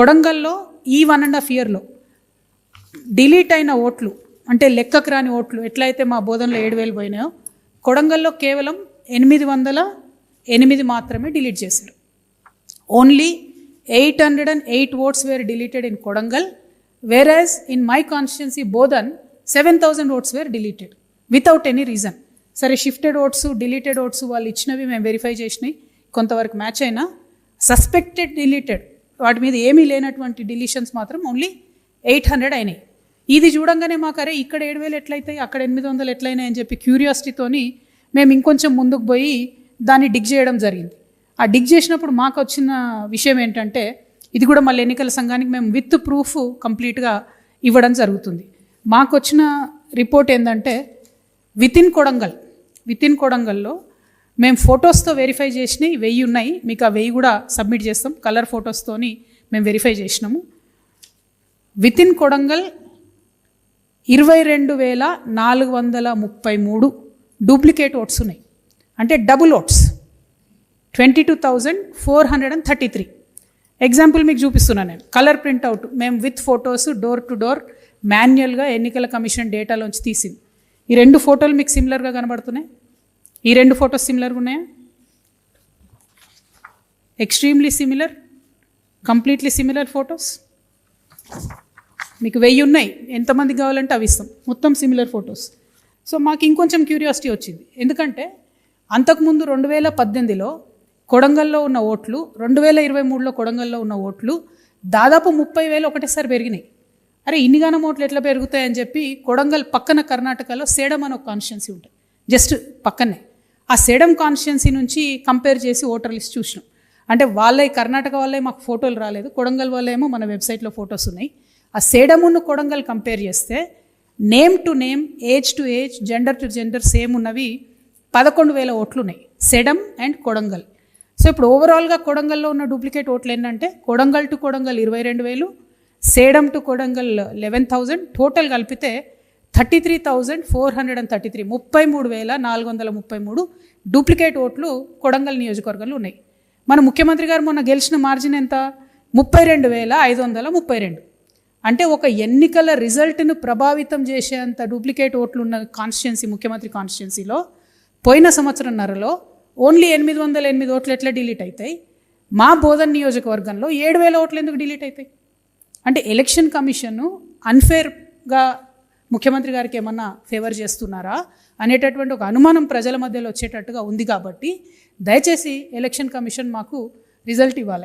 కొడంగల్లో ఈ 1.5 yearలో డిలీట్ అయిన ఓట్లు అంటే లెక్కకు రాని ఓట్లు ఎట్లయితే మా బోధనలో 7,000 పోయినాయో కొడంగల్లో కేవలం 808 మాత్రమే డిలీట్ చేశారు. Only 808 votes were deleted in Kodangal, whereas in my constituency Bodhan 7,000 votes were deleted without any reason. సరే షిఫ్టెడ్ ఓట్స్ డిలీటెడ్ ఓట్స్ వాళ్ళు ఇచ్చినవి మేము వెరిఫై చేసినాయి, కొంతవరకు మ్యాచ్ అయినా సస్పెక్టెడ్ డిలీటెడ్ వాటి మీద ఏమీ లేనటువంటి డిలీషన్స్ మాత్రం ఓన్లీ 800 అయినాయి. ఇది చూడంగానే మాకు అరే ఇక్కడ 7,000 ఎట్లయితాయి అక్కడ 800 ఎట్లయినాయి అని చెప్పి క్యూరియాసిటీతోని మేము ఇంకొంచెం ముందుకు పోయి దాన్ని డిగ్ చేయడం జరిగింది. ఆ డిగ్ చేసినప్పుడు మాకు వచ్చిన విషయం ఏంటంటే ఇది కూడా మళ్ళీ ఎన్నికల సంఘానికి మేము విత్ ప్రూఫ్ కంప్లీట్గా ఇవ్వడం జరుగుతుంది. మాకు వచ్చిన రిపోర్ట్ ఏంటంటే విత్ ఇన్ కొడంగల్లో మేము ఫొటోస్తో వెరిఫై చేసినవి 1000 ఉన్నాయి. మీకు ఆ 1000 కూడా సబ్మిట్ చేస్తాం, కలర్ ఫొటోస్తోని మేము వెరిఫై చేసినాము. With in Kodangal 22,433 duplicate oats ఉన్నాయి, అంటే డబుల్ ఓట్స్ 22,433. ఎగ్జాంపుల్ మీకు చూపిస్తున్నాను నేను, కలర్ ప్రింట్అవుట్ మేము with photos door to door మాన్యువల్గా ఎన్నికల కమిషన్ డేటాలోంచి తీసింది. ఈ 2 ఫోటోలు మీకు సిమిలర్గా కనబడుతున్నాయి. ఈ 2 ఫొటోస్ సిమిలర్గా ఉన్నాయా? Extremely similar, completely similar photos. మీకు 1000 ఉన్నాయి, ఎంతమంది కావాలంటే అవి ఇస్తాం, మొత్తం సిమిలర్ ఫొటోస్. సో మాకు ఇంకొంచెం క్యూరియాసిటీ వచ్చింది, ఎందుకంటే అంతకుముందు 2018లో కొడంగల్లో ఉన్న ఓట్లు 2023లో కొడంగల్లో ఉన్న ఓట్లు దాదాపు 30,000 ఒకటేసారి పెరిగినాయి. అరే ఇన్నిగానం ఓట్లు ఎట్లా పెరుగుతాయని చెప్పి కొడంగల్ పక్కన కర్ణాటకలో సేడం అని ఒక కాన్స్టిట్యున్సీ ఉంటుంది, జస్ట్ పక్కనే. ఆ సేడం కాన్స్టిట్యున్సీ నుంచి కంపేర్ చేసి ఓటర్ లిస్ట్ చూసినాం. అంటే వాళ్ళే కర్ణాటక వాళ్ళే మాకు ఫోటోలు రాలేదు, కొడంగల్ వాళ్ళేమో మన వెబ్సైట్లో ఫొటోస్ ఉన్నాయి. ఆ సేడమును కొడంగల్ కంపేర్ చేస్తే name to name, age to age, gender to gender same ఉన్నవి 11,000 ఓట్లు ఉన్నాయి సేడం అండ్ కొడంగల్. సో ఇప్పుడు ఓవరాల్గా కొడంగల్లో ఉన్న డూప్లికేట్ ఓట్లు ఏంటంటే Kodangal to Kodangal 22,000, Sedam to Kodangal 11,000, total కలిపితే 33,433, 33,433 డూప్లికేట్ ఓట్లు కొడంగల్ నియోజకవర్గంలో ఉన్నాయి. మన ముఖ్యమంత్రి గారు మొన్న గెలిచిన మార్జిన్ ఎంత? 32,532. అంటే ఒక ఎన్నికల రిజల్ట్ను ప్రభావితం చేసేంత డూప్లికేట్ ఓట్లు ఉన్న కాన్స్టిట్యున్సీ ముఖ్యమంత్రి కాన్స్టిట్యున్సీలో పోయిన సంవత్సరంన్నరలో ఓన్లీ 808 ఓట్లు ఎట్లా డిలీట్ అవుతాయి? మా బోధన్ నియోజకవర్గంలో 7,000 ఓట్లు ఎందుకు డిలీట్ అవుతాయి? అంటే ఎలక్షన్ కమిషన్ను అన్ఫేర్గా ముఖ్యమంత్రి గారికి ఏమన్నా ఫేవర్ చేస్తున్నారా అనేటటువంటి ఒక అనుమానం ప్రజల మధ్యలో వచ్చేటట్టుగా ఉంది. కాబట్టి దయచేసి ఎలక్షన్ కమిషన్ మాకు రిజల్ట్ ఇవ్వాలి.